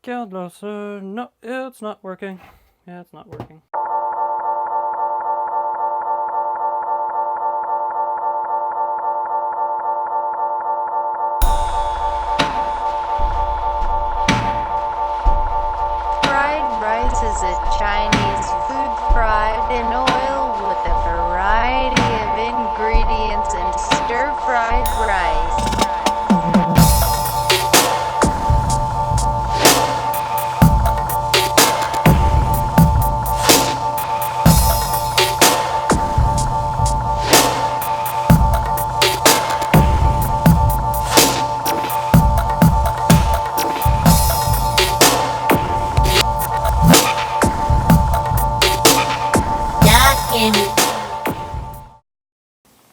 Geldlöser. No, it's not working. Yeah, it's not working. Fried rice is a Chinese food fried in oil with a variety of ingredients and stir-fried rice.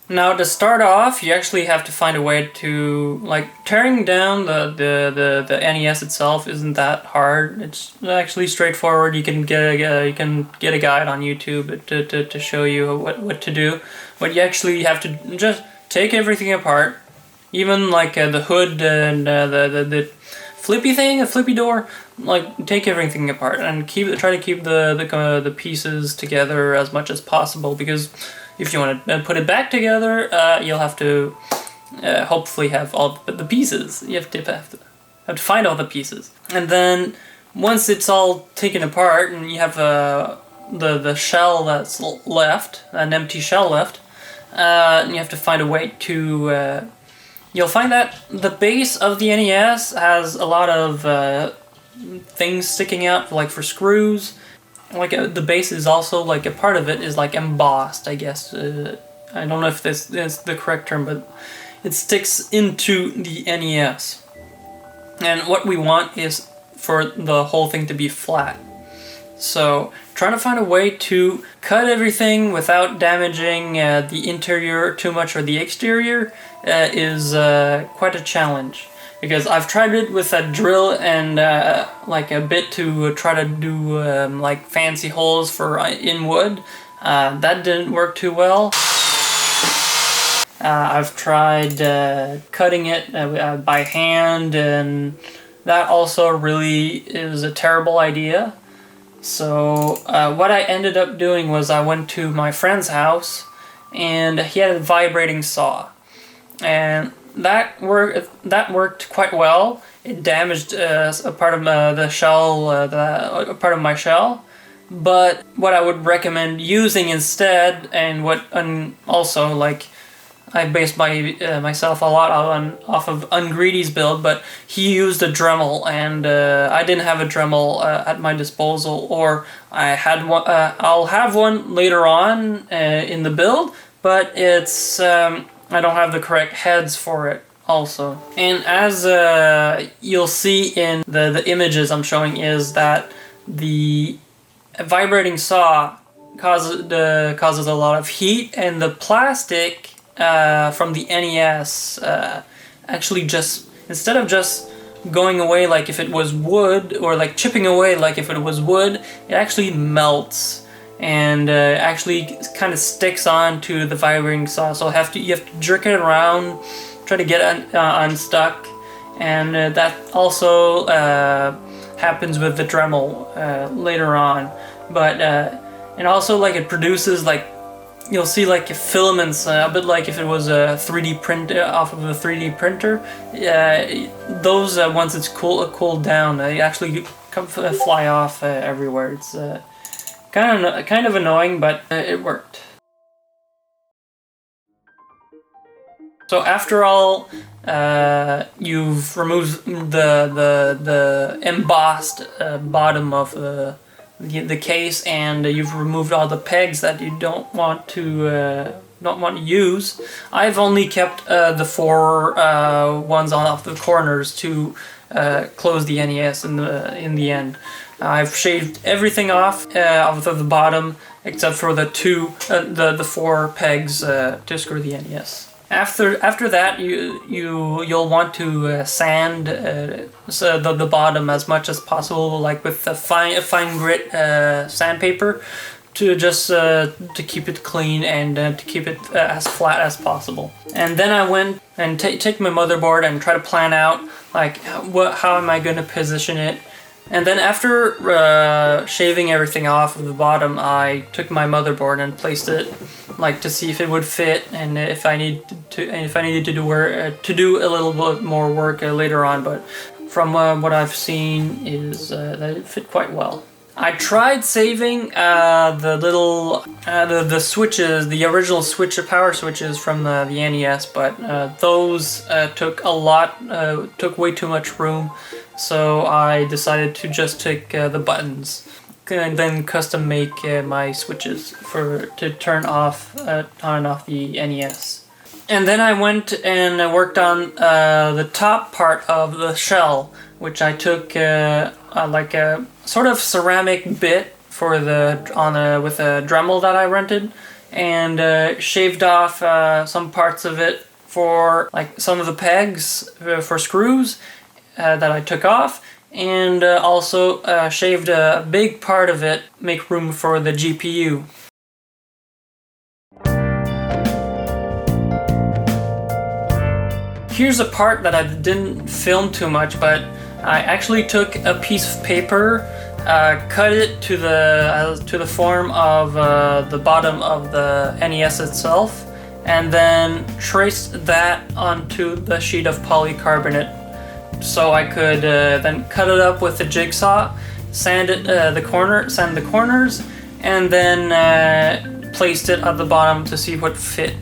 Now to start off, you actually have to find a way to, like, tearing down the NES itself isn't that hard. It's actually straightforward. You can get a guide on YouTube to show you what to do. But you actually have to just take everything apart, even like the hood and the flippy thing, the flippy door. Like, take everything apart and try to keep the pieces together as much as possible, because if you want to put it back together, you'll have to hopefully have all the pieces. You have to find all the pieces. And then once it's all taken apart and you have the shell that's left, an empty shell left, you have to find a way to... you'll find that the base of the NES has a lot of things sticking out, like for screws. Like the base is also, like, a part of it is like embossed, I guess. I don't know if this is the correct term, but it sticks into the NES. And what we want is for the whole thing to be flat. So trying to find a way to cut everything without damaging the interior too much or the exterior is quite a challenge. Because I've tried it with a drill and like a bit to try to do like fancy holes for in wood. That didn't work too well. I've tried cutting it by hand, and that also really is a terrible idea. So what I ended up doing was I went to my friend's house, and he had a vibrating saw, and that worked quite well. It damaged a part of the shell, a part of my shell. But what I would recommend using instead, and also, like, I based myself a lot off of Ungreedy's build, but he used a Dremel, and I didn't have a Dremel at my disposal, or I had one. I'll have one later on in the build, but it's I don't have the correct heads for it also. And as you'll see in the images I'm showing, is that the vibrating saw causes a lot of heat, and the plastic from the NES actually just, instead of just going away like if it was wood, or like chipping away like if it was wood, it actually melts and actually kind of sticks on to the vibrating saw. So you have to jerk it around, try to get unstuck, and that also happens with the Dremel later on. But and also, like, it produces, like, you'll see like filaments, a bit like if it was a 3D print off of a 3D printer. Those once it's cooled down, they actually fly off everywhere. It's kind of annoying, but it worked. So after all, you've removed the embossed bottom of the case, and you've removed all the pegs that you don't want to use. I've only kept the four ones off the corners to close the NES in the end. I've shaved everything off of the bottom except for the four pegs to screw the NES. After that, you'll want to sand the bottom as much as possible, like with a fine grit sandpaper, to just to keep it clean and to keep it as flat as possible. And then I went and take my motherboard and try to plan out, like, how am I going to position it And then after shaving everything off of the bottom, I took my motherboard and placed it, like, to see if it would fit, and if I needed to do a little bit more work later on. But from what I've seen is that it fit quite well. I tried saving the switches, the original power switches from the NES, but those took way too much room. So I decided to just take the buttons and then custom make my switches to turn on and off the NES. And then I went and worked on the top part of the shell, which I took like a sort of ceramic bit with a Dremel that I rented, and shaved off some parts of it for like some of the pegs for screws that I took off, and also shaved a big part of it, make room for the GPU. Here's a part that I didn't film too much, but I actually took a piece of paper, cut it to the form of the bottom of the NES itself, and then traced that onto the sheet of polycarbonate, so I could then cut it up with a jigsaw, sand the corners, and then placed it at the bottom to see what fit.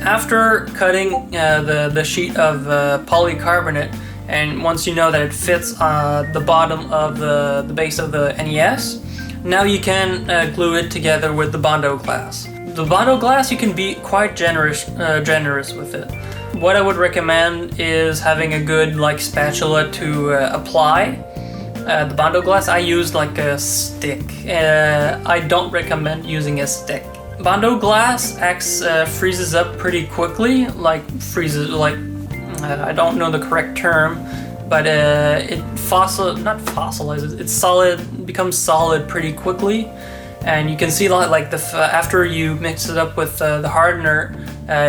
After cutting the sheet of polycarbonate, and once you know that it fits the bottom of the base of the NES, now you can glue it together with the Bondo glass. The Bondo glass, you can be quite generous with it. What I would recommend is having a good spatula to apply the Bondo glass. I used like a stick. I don't recommend using a stick. Bondo glass freezes up pretty quickly, I don't know the correct term, but it becomes solid pretty quickly, and you can see after you mix it up with the hardener,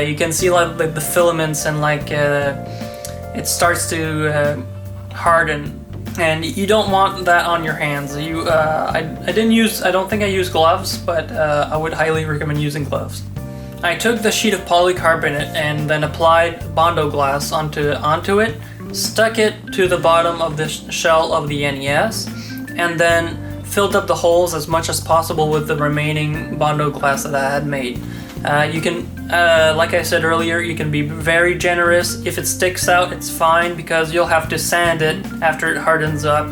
you can see the filaments and it starts to harden. And you don't want that on your hands. I don't think I used gloves, but I would highly recommend using gloves. I took the sheet of polycarbonate and then applied Bondo glass onto it, stuck it to the bottom of the shell of the NES, and then filled up the holes as much as possible with the remaining Bondo glass that I had made. You can, like I said earlier, you can be very generous. If it sticks out, it's fine, because you'll have to sand it after it hardens up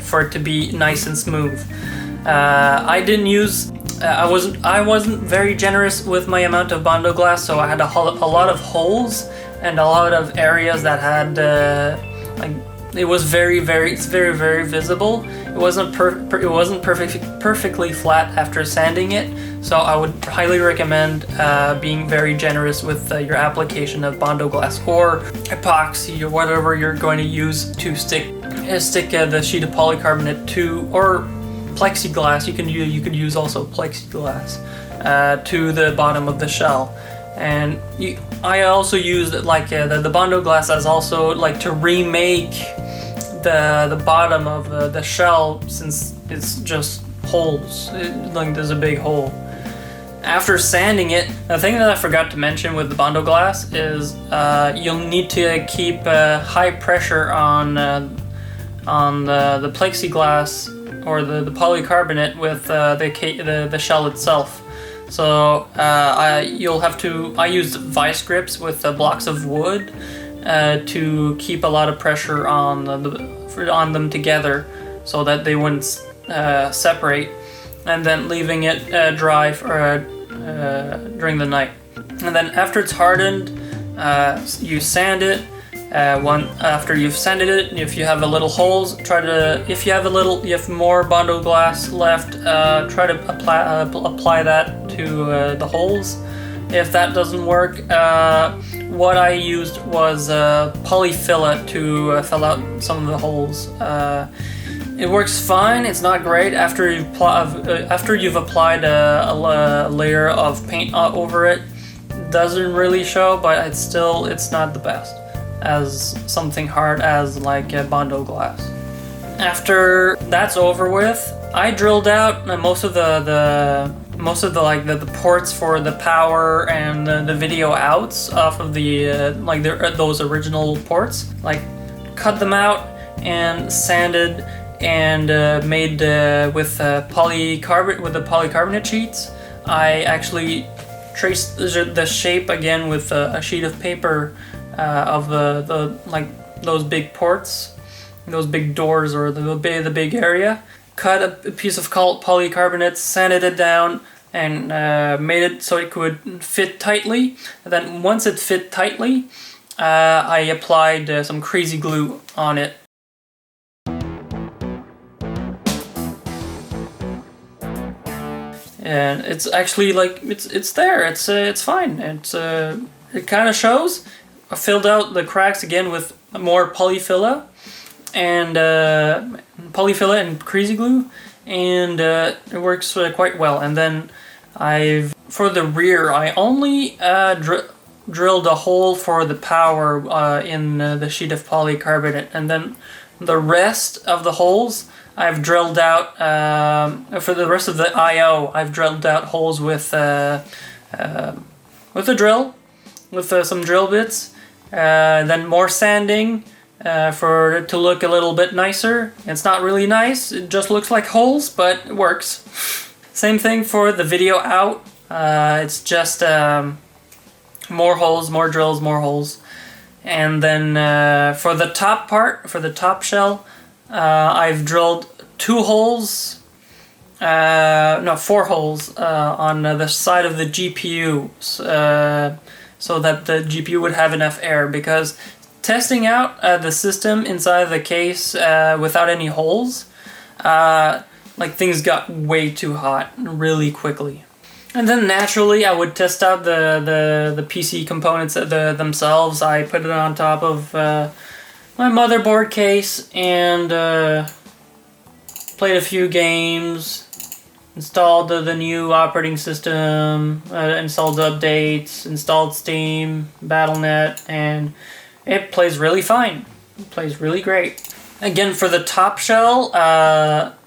for it to be nice and smooth. I wasn't very generous with my amount of Bondo glass, so I had a lot of holes and a lot of areas that had it was very visible. It wasn't perfectly flat after sanding it, so I would highly recommend being very generous with your application of Bondo glass or epoxy or whatever you're going to use to stick the sheet of polycarbonate to, or plexiglass. You could use also plexiglass to the bottom of the shell. And I also used the Bondo glass as also to remake the bottom of the shell, since it's just holes. There's a big hole. After sanding it, the thing that I forgot to mention with the Bondo glass is you'll need to keep high pressure on the plexiglass or the polycarbonate with the shell itself. So I used vice grips with blocks of wood to keep a lot of pressure on them together, so that they wouldn't separate, and then leaving it dry during the night. And then after it's hardened, you sand it. After you've sanded it, if you have a little holes, if you have more Bondo glass left, try to apply that to the holes. If that doesn't work, what I used was polyfilla to fill out some of the holes. It works fine. It's not great after you've applied a layer of paint over it. doesn't really show, but it's not the best as something hard as like Bondo glass. After that's over with, I drilled out most of the ports for the power and the video outs off of the those original ports. Like, cut them out and sanded and made with the polycarbonate sheets. I actually traced the shape again with a sheet of paper of those big ports, those big doors, or the big area. Cut a piece of polycarbonate, sanded it down, and made it so it could fit tightly. And then once it fit tightly, I applied some crazy glue on it. And it's actually like it's there. It's fine. It kind of shows. I filled out the cracks again with more polyfilla and crazy glue, and it works quite well. And then for the rear, I only drilled a hole for the power in the sheet of polycarbonate, and then the rest of the holes I've drilled out for the rest of the I/O. I've drilled out holes with a drill, with some drill bits. Then more sanding for it to look a little bit nicer. It's not really nice. It just looks like holes, but it works. Same thing for the video out. It's just more holes, more drills, more holes. And then for the top part, for the top shell, I've drilled 4 holes on the side of the GPU, so that the GPU would have enough air, because testing out the system inside the case without any holes, things got way too hot really quickly. And then naturally I would test out the PC components themselves. I put it on top of my motherboard case and played a few games, installed the new operating system, installed updates, installed Steam, Battle.net, and it plays really fine. It plays really great. Again, for the top shell,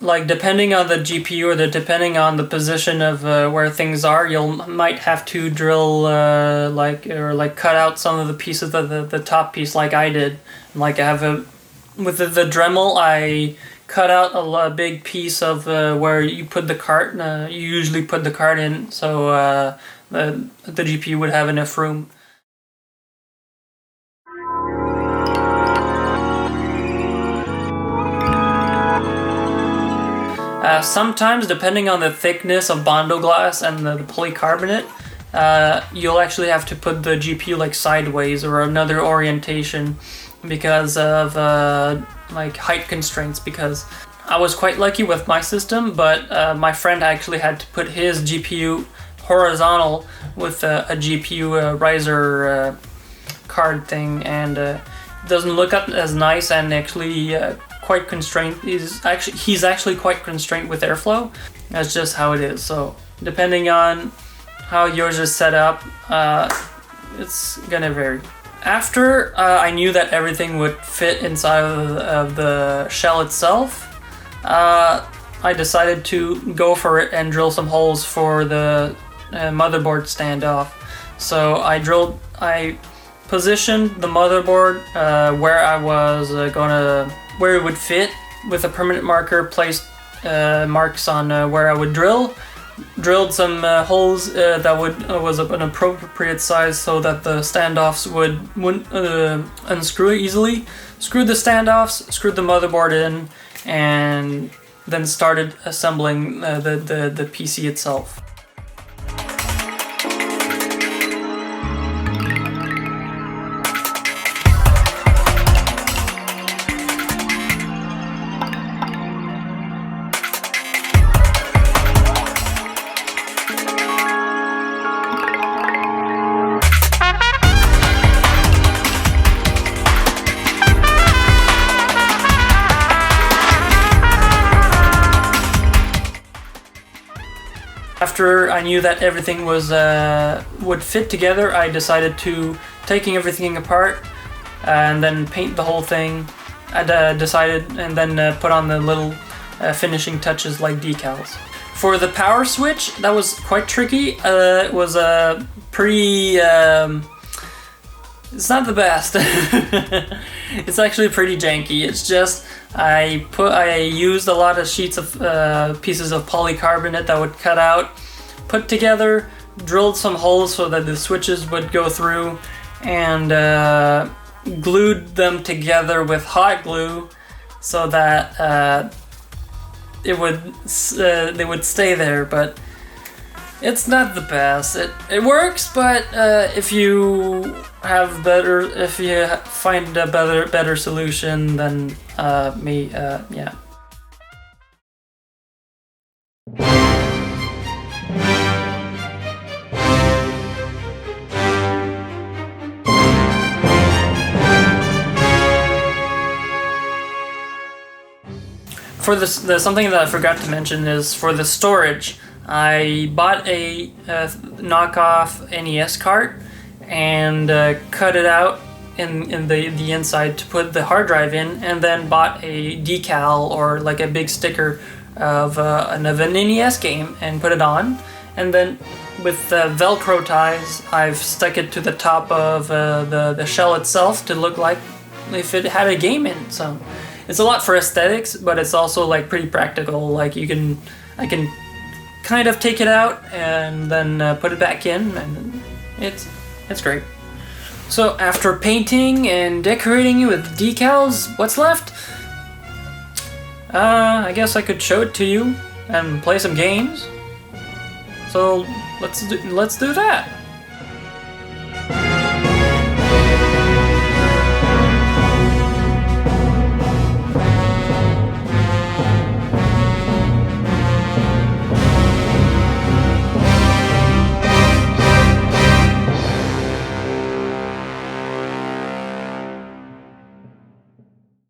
depending on the GPU or depending on the position of where things are, might have to drill cut out some of the pieces of the top piece, like I did. Like I have with the Dremel, I cut out a big piece of where you put the cart. You usually put the cart in, so the GPU would have enough room. Sometimes, depending on the thickness of Bondo glass and the polycarbonate, you'll actually have to put the GPU sideways or another orientation because of height constraints. Because I was quite lucky with my system, but my friend actually had to put his GPU horizontal with a GPU riser card thing, and it doesn't look up as nice, and actually quite constrained. He's actually quite constrained with airflow. That's just how it is. So depending on how yours is set up, it's gonna vary. After I knew that everything would fit inside of the shell itself, I decided to go for it and drill some holes for the motherboard standoff. So I positioned the motherboard where I was where it would fit, with a permanent marker, placed marks on where I would drilled some holes that was an appropriate size so that the standoffs wouldn't unscrew easily. Screwed the standoffs, screwed the motherboard in, and then started assembling the PC itself. After I knew that everything was would fit together, I decided to taking everything apart and then paint the whole thing. I decided and then put on the little finishing touches like decals. For the power switch, that was quite tricky. It was pretty... it's not the best. It's actually pretty janky. It's just I used a lot of sheets of pieces of polycarbonate that would cut out, put together, drilled some holes so that the switches would go through, and glued them together with hot glue so that they would stay there. But it's not the best. It works, but if you find a better solution than me, yeah. For this, something that I forgot to mention is for the storage. I bought a knockoff NES cart and cut it out in the inside to put the hard drive in, and then bought a decal or like a big sticker of an NES game and put it on. And then with the Velcro ties, I've stuck it to the top of the shell itself to look like if it had a game in it. So it's a lot for aesthetics, but it's also like pretty practical. Like I can kind of take it out and then put it back in, and it's great. So after painting and decorating it with decals, what's left? I guess I could show it to you and play some games. So let's do that.